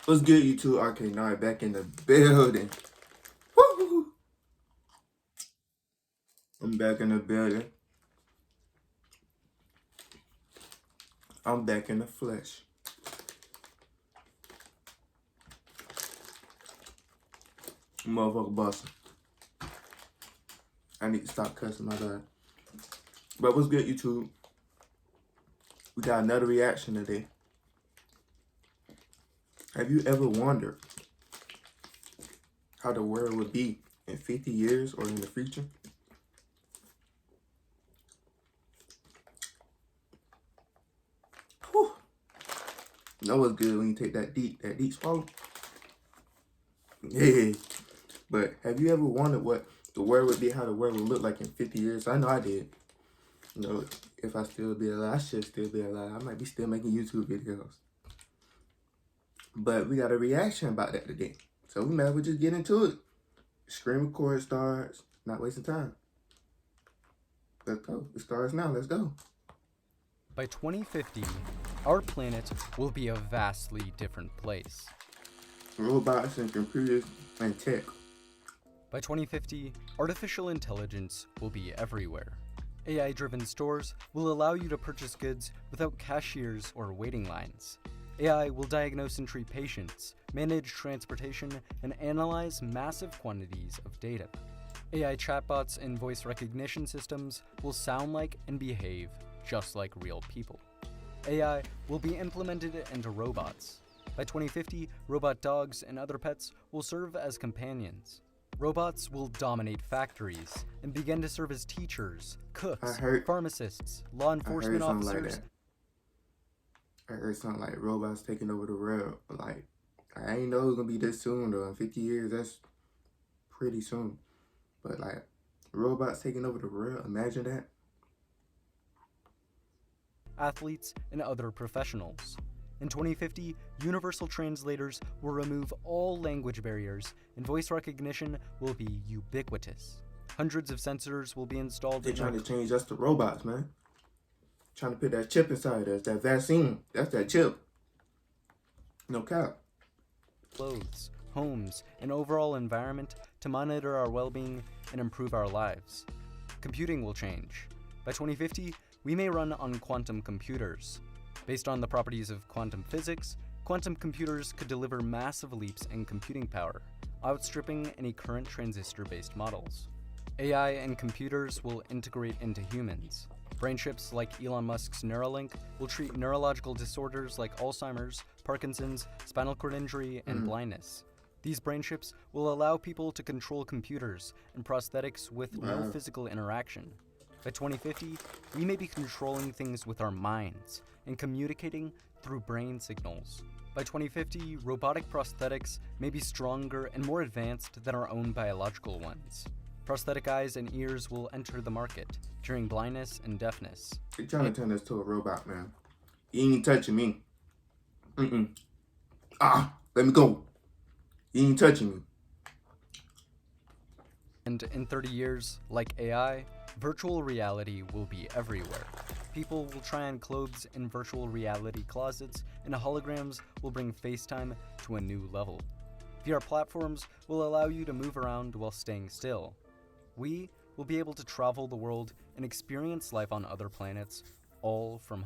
What's good, YouTube? RK9 back in the building. Woo! I'm back in the building. I'm back in the flesh. Motherfucker busting. I need to stop cussing, my bad. But what's good, YouTube? We got another reaction today. Have you ever wondered how the world would be in 50 years or in the future? Whew. You know what's good when you take that deep swallow? Yeah. But have you ever wondered what the world would be, how the world would look like in 50 years? I know I did. You know, if I still be alive, I should still be alive. I might be still making YouTube videos. But we got a reaction about that today. So we might as well just get into it. Screen record starts. Not wasting time. Let's go. It starts now. Let's go. By 2050, our planet will be a vastly different place. Robots and computers and tech. By 2050, artificial intelligence will be everywhere. AI-driven stores will allow you to purchase goods without cashiers or waiting lines. AI will diagnose and treat patients, manage transportation, and analyze massive quantities of data. AI chatbots and voice recognition systems will sound like and behave just like real people. AI will be implemented into robots. By 2050, robot dogs and other pets will serve as companions. Robots will dominate factories and begin to serve as teachers, cooks, pharmacists, law enforcement officers. I heard something like robots taking over the world. Like, I ain't know it was gonna be this soon though. In 50 years, that's pretty soon. But like, robots taking over the world, imagine that. Athletes and other professionals. In 2050, universal translators will remove all language barriers and voice recognition will be ubiquitous. Hundreds of sensors will be installed. They're trying to change us to robots, man. Trying to put that chip inside us, that vaccine. That's that chip. No cap. Clothes, homes, and overall environment to monitor our well-being and improve our lives. Computing will change. By 2050, we may run on quantum computers. Based on the properties of quantum physics, quantum computers could deliver massive leaps in computing power, outstripping any current transistor-based models. AI and computers will integrate into humans. Brain chips like Elon Musk's Neuralink will treat neurological disorders like Alzheimer's, Parkinson's, spinal cord injury, and blindness. These brain chips will allow people to control computers and prosthetics with no physical interaction. By 2050, we may be controlling things with our minds and communicating through brain signals. By 2050, robotic prosthetics may be stronger and more advanced than our own biological ones. Prosthetic eyes and ears will enter the market, curing blindness and deafness. They're trying to turn us to a robot, man. You ain't touching me. Let me go. You ain't touching me. And in 30 years, like AI, virtual reality will be everywhere. People will try on clothes in virtual reality closets, and holograms will bring FaceTime to a new level. VR platforms will allow you to move around while staying still. We will be able to travel the world and experience life on other planets, all from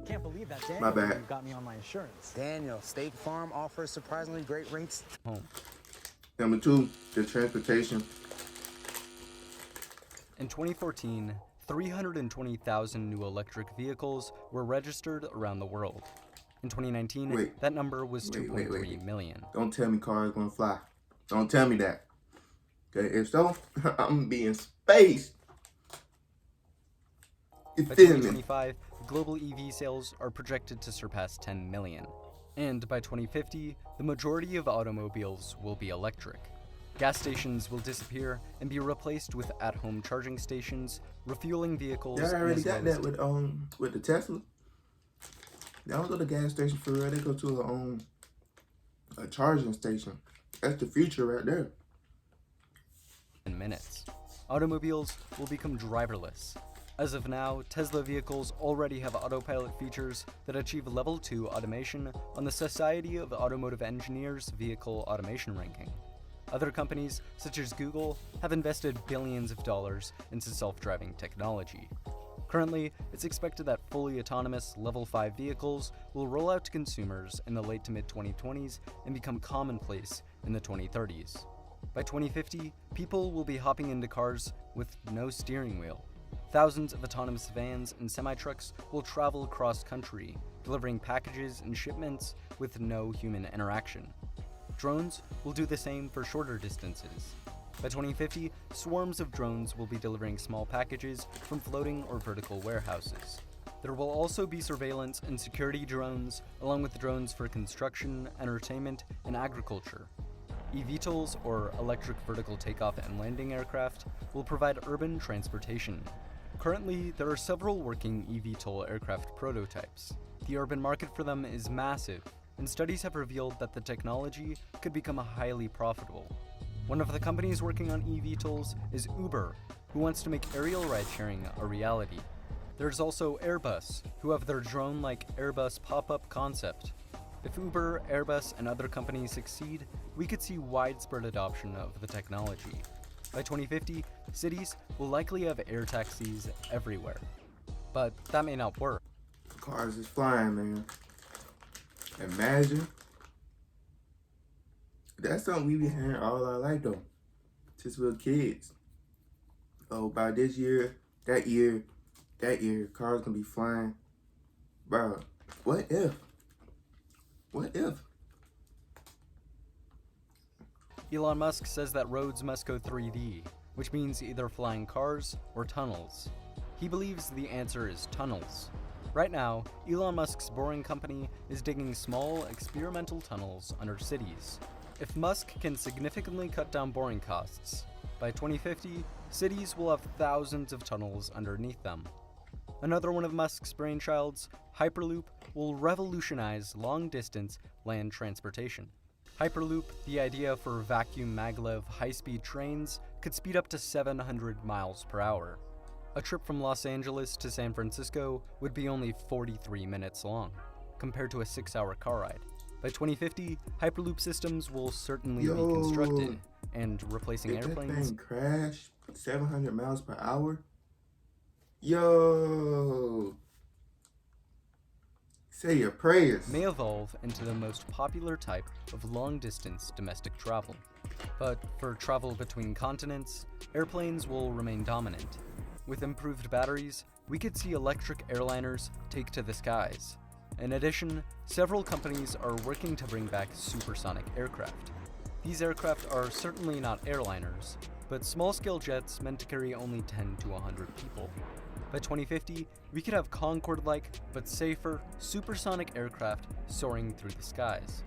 Can't believe that, Daniel. My bad. You got me on my insurance. Daniel, State Farm offers surprisingly great rates. home. Number 2, the transportation. In 2014, 320,000 new electric vehicles were registered around the world. In 2019, that number was 2.3 million. Don't tell me cars gonna fly. Don't tell me that. Okay, if so, I'm gonna be in space. You By feel me? 2025, global EV sales are projected to surpass 10 million. And by 2050, the majority of automobiles will be electric. Gas stations will disappear and be replaced with at-home charging stations, refueling vehicles. Y'all already got that with the Tesla. They don't go to gas station for real. They go to a charging station. That's the future right there. In minutes. Automobiles will become driverless. As of now, Tesla vehicles already have autopilot features that achieve level 2 automation on the Society of Automotive Engineers Vehicle Automation Ranking. Other companies, such as Google, have invested billions of dollars into self-driving technology. Currently, it's expected that fully autonomous Level 5 vehicles will roll out to consumers in the late to mid-2020s and become commonplace in the 2030s. By 2050, people will be hopping into cars with no steering wheel. Thousands of autonomous vans and semi-trucks will travel cross-country, delivering packages and shipments with no human interaction. Drones will do the same for shorter distances. By 2050, swarms of drones will be delivering small packages from floating or vertical warehouses. There will also be surveillance and security drones, along with drones for construction, entertainment, and agriculture. eVTOLs, or electric vertical takeoff and landing aircraft, will provide urban transportation. Currently, there are several working eVTOL aircraft prototypes. The urban market for them is massive, and studies have revealed that the technology could become highly profitable. One of the companies working on eVTOLs is Uber, who wants to make aerial ride-sharing a reality. There's also Airbus, who have their drone-like Airbus pop-up concept. If Uber, Airbus, and other companies succeed, we could see widespread adoption of the technology. By 2050, cities will likely have air taxis everywhere. But that may not work. Cars is flying, man. Imagine. That's something we be hearing all our life, though. Since we were kids. Oh, by this year, that year, cars gonna be flying. Bro, what if? What if? Elon Musk says that roads must go 3D, which means either flying cars or tunnels. He believes the answer is tunnels. Right now, Elon Musk's Boring Company is digging small, experimental tunnels under cities. If Musk can significantly cut down boring costs, by 2050, cities will have thousands of tunnels underneath them. Another one of Musk's brainchilds, Hyperloop, will revolutionize long-distance land transportation. Hyperloop, the idea for vacuum maglev high-speed trains, could speed up to 700 miles per hour. A trip from Los Angeles to San Francisco would be only 43 minutes long, compared to a 6-hour car ride. By 2050, Hyperloop systems will certainly be constructed, and replacing airplanes. That thing crash 700 miles per hour? Yo! Say your prayers. May evolve into the most popular type of long-distance domestic travel. But for travel between continents, airplanes will remain dominant. With improved batteries, we could see electric airliners take to the skies. In addition, several companies are working to bring back supersonic aircraft. These aircraft are certainly not airliners, but small-scale jets meant to carry only 10 to 100 people. By 2050, we could have Concorde-like, but safer, supersonic aircraft soaring through the skies.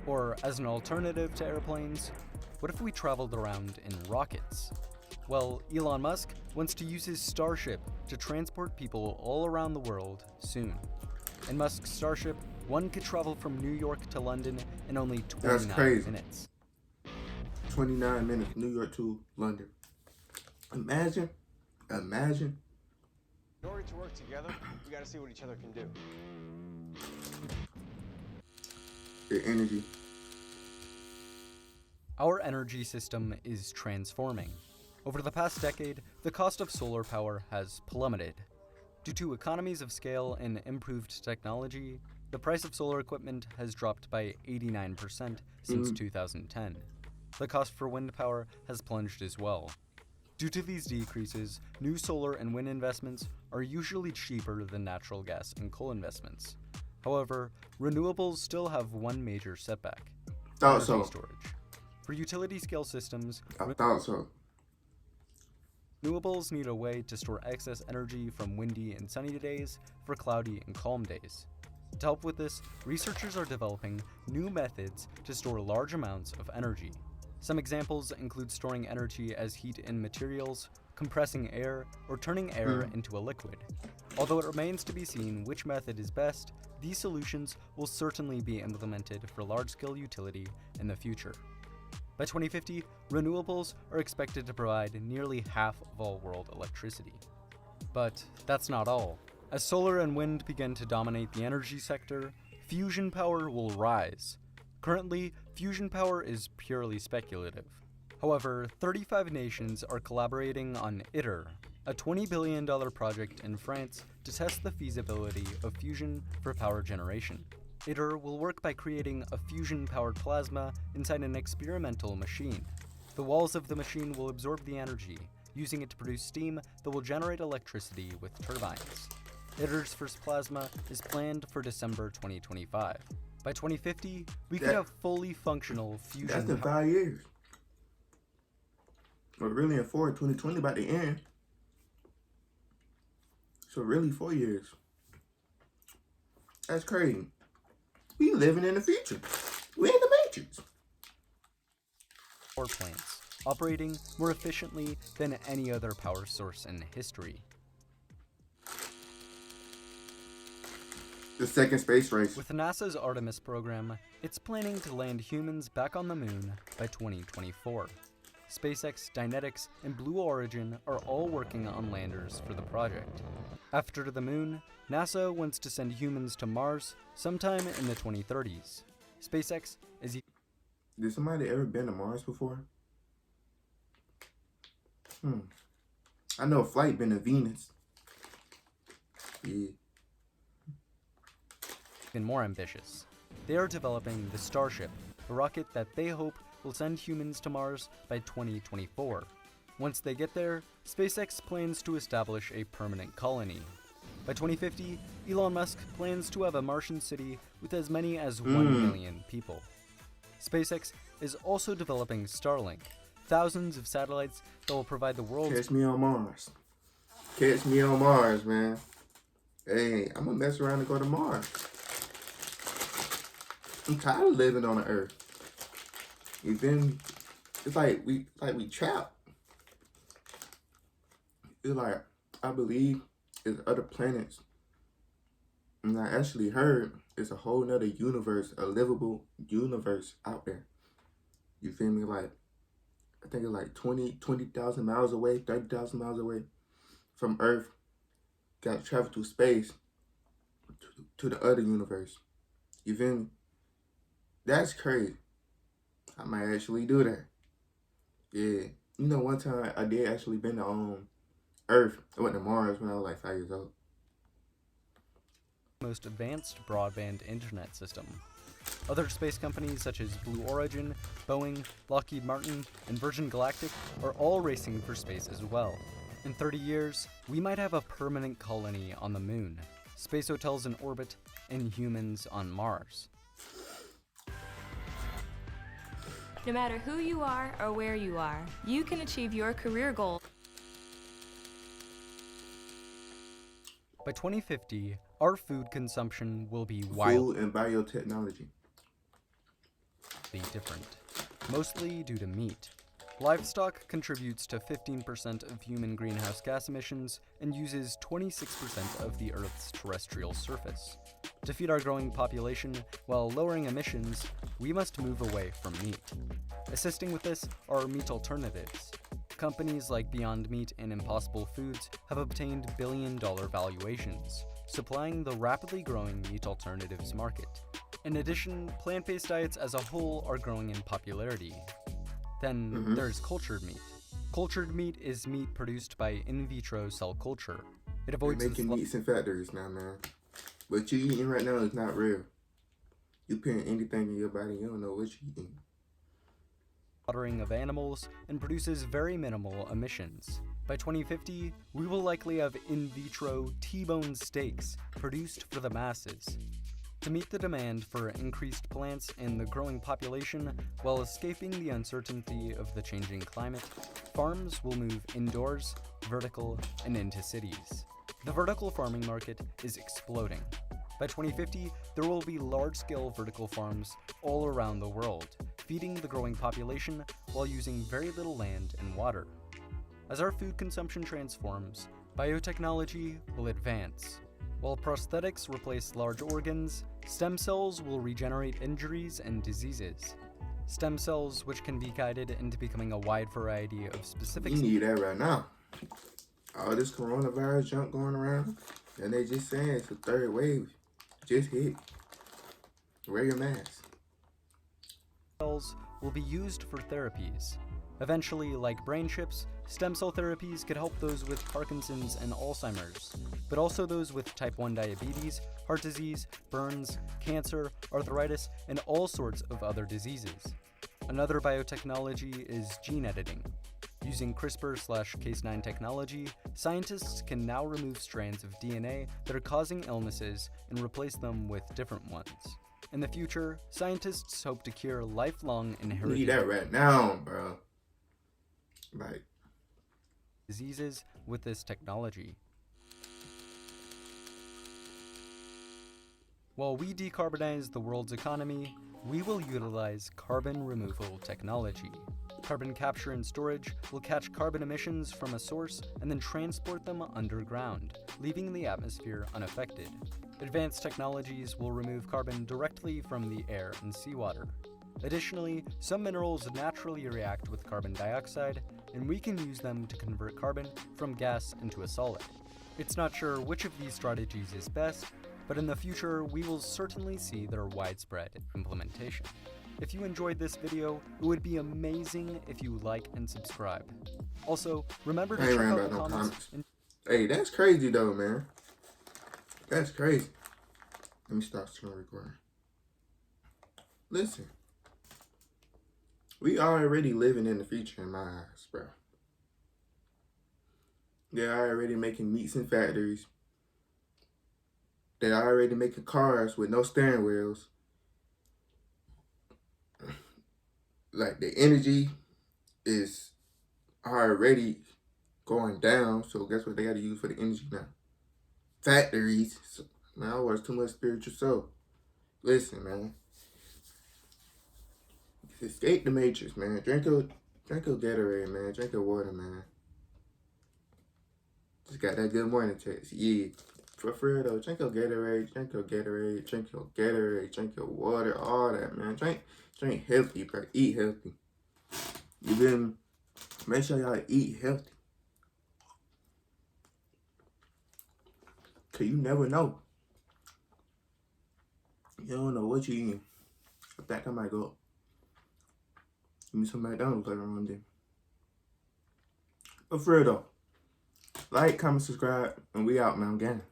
Or, as an alternative to airplanes, what if we traveled around in rockets? Well, Elon Musk wants to use his Starship to transport people all around the world soon. In Musk's Starship, one could travel from New York to London in only 29 minutes. 29 minutes, New York to London. Imagine. In order to work together, we gotta see what each other can do. The energy. Our energy system is transforming. Over the past decade, the cost of solar power has plummeted. Due to economies of scale and improved technology, the price of solar equipment has dropped by 89% since 2010. The cost for wind power has plunged as well. Due to these decreases, new solar and wind investments are usually cheaper than natural gas and coal investments. However, renewables still have one major setback: energy storage. For utility-scale systems, renewables need a way to store excess energy from windy and sunny days for cloudy and calm days. To help with this, researchers are developing new methods to store large amounts of energy. Some examples include storing energy as heat in materials, compressing air, or turning air into a liquid. Although it remains to be seen which method is best, these solutions will certainly be implemented for large-scale utility in the future. By 2050, renewables are expected to provide nearly half of all world electricity. But that's not all. As solar and wind begin to dominate the energy sector, fusion power will rise. Currently, fusion power is purely speculative. However, 35 nations are collaborating on ITER, a $20 billion project in France to test the feasibility of fusion for power generation. ITER will work by creating a fusion-powered plasma inside an experimental machine. The walls of the machine will absorb the energy, using it to produce steam that will generate electricity with turbines. ITER's first plasma is planned for December 2025. By 2050, we could have fully functional fusion That's in power. 5 years. But really in 2020 about the end. So really 4 years. That's crazy. We living in the future. We in the Matrix. Power plants, operating more efficiently than any other power source in history. The second space race. With NASA's Artemis program, it's planning to land humans back on the moon by 2024. SpaceX, Dynetics, and Blue Origin are all working on landers for the project. After the moon, NASA wants to send humans to Mars sometime in the 2030s. SpaceX is Did somebody ever been to Mars before? I know Flight been to Venus. Yeah. even more ambitious. They are developing the Starship, a rocket that they hope will send humans to Mars by 2024. Once they get there, SpaceX plans to establish a permanent colony. By 2050, Elon Musk plans to have a Martian city with as many as 1 million people. SpaceX is also developing Starlink, thousands of satellites that will provide the world's Catch me on Mars. Catch me on Mars, man. Hey, I'm gonna mess around and go to Mars. I'm tired of living on the Earth. We've been, it's like we trapped. It's like, I believe there's other planets. And I actually heard it's a whole nother universe, a livable universe out there. You feel me? Like, I think it's like 20,000 miles away, 30,000 miles away from Earth. Got to travel through space to the other universe. You feel me? That's crazy. I might actually do that. Yeah. You know, one time I did actually been to Earth. I went to Mars when I was like 5 years old. most advanced broadband internet system. Other space companies such as Blue Origin, Boeing, Lockheed Martin, and Virgin Galactic are all racing for space as well. In 30 years, we might have a permanent colony on the moon, space hotels in orbit, and humans on Mars. No matter who you are or where you are, you can achieve your career goal. By 2050, our food consumption will be wildly Food and biotechnology. different, mostly due to meat. Livestock contributes to 15% of human greenhouse gas emissions and uses 26% of the Earth's terrestrial surface. To feed our growing population while lowering emissions, we must move away from meat. Assisting with this are meat alternatives. Companies like Beyond Meat and Impossible Foods have obtained billion-dollar valuations, supplying the rapidly growing meat alternatives market. In addition, plant-based diets as a whole are growing in popularity. Then there's cultured meat. Cultured meat is meat produced by in vitro cell culture. It They're avoids the making meats in factories now, man. What you eating right now is not real. You putting anything in your body, you don't know what you eating. slaughtering of animals and produces very minimal emissions. By 2050, we will likely have in vitro T-bone steaks produced for the masses. To meet the demand for increased plants and the growing population while escaping the uncertainty of the changing climate, farms will move indoors, vertical, and into cities. The vertical farming market is exploding. By 2050, there will be large-scale vertical farms all around the world, feeding the growing population while using very little land and water. As our food consumption transforms, biotechnology will advance. While prosthetics replace large organs, stem cells will regenerate injuries and diseases. Stem cells which can be guided into becoming a wide variety of specific You need that right now. all this coronavirus junk going around, and they just saying it's a third wave. Just hit. Wear your mask. Cells will be used for therapies. Eventually, like brain chips, stem cell therapies could help those with Parkinson's and Alzheimer's, but also those with type 1 diabetes, heart disease, burns, cancer, arthritis, and all sorts of other diseases. Another biotechnology is gene editing. Using CRISPR/Cas9 technology, scientists can now remove strands of DNA that are causing illnesses and replace them with different ones. In the future, scientists hope to cure lifelong inherited Need that right now, bro. Like, diseases with this technology. While we decarbonize the world's economy, we will utilize carbon removal technology. Carbon capture and storage will catch carbon emissions from a source and then transport them underground, leaving the atmosphere unaffected. Advanced technologies will remove carbon directly from the air and seawater. Additionally, some minerals naturally react with carbon dioxide, and we can use them to convert carbon from gas into a solid. It's not sure which of these strategies is best, but in the future, we will certainly see their widespread implementation. If you enjoyed this video, it would be amazing if you like and subscribe. Also, remember to I ain't check worrying out the about no comments comments. and Hey, that's crazy though, man. That's crazy. Let me stop screen recording. Listen. We already living in the future in my eyes, bro. They're already making meats in factories. They're already making cars with no steering wheels. Like, the energy is already going down, so guess what they gotta use for the energy now? Factories. So, man, I watch too much spiritual soul. Listen, man. Escape the matrix, man. Drink your Gatorade, man. Drink your water, man. Just got that good morning text. Yeah. For real though, drink your Gatorade, drink your Gatorade, drink your Gatorade, drink your water, all that, man. Drink healthy, bro. Eat healthy. You feel me? Make sure y'all eat healthy. Cause you never know. You don't know what you eating. I think I might go give me some McDonald's later on then. But for real though, like, comment, subscribe, and we out, man. Gang.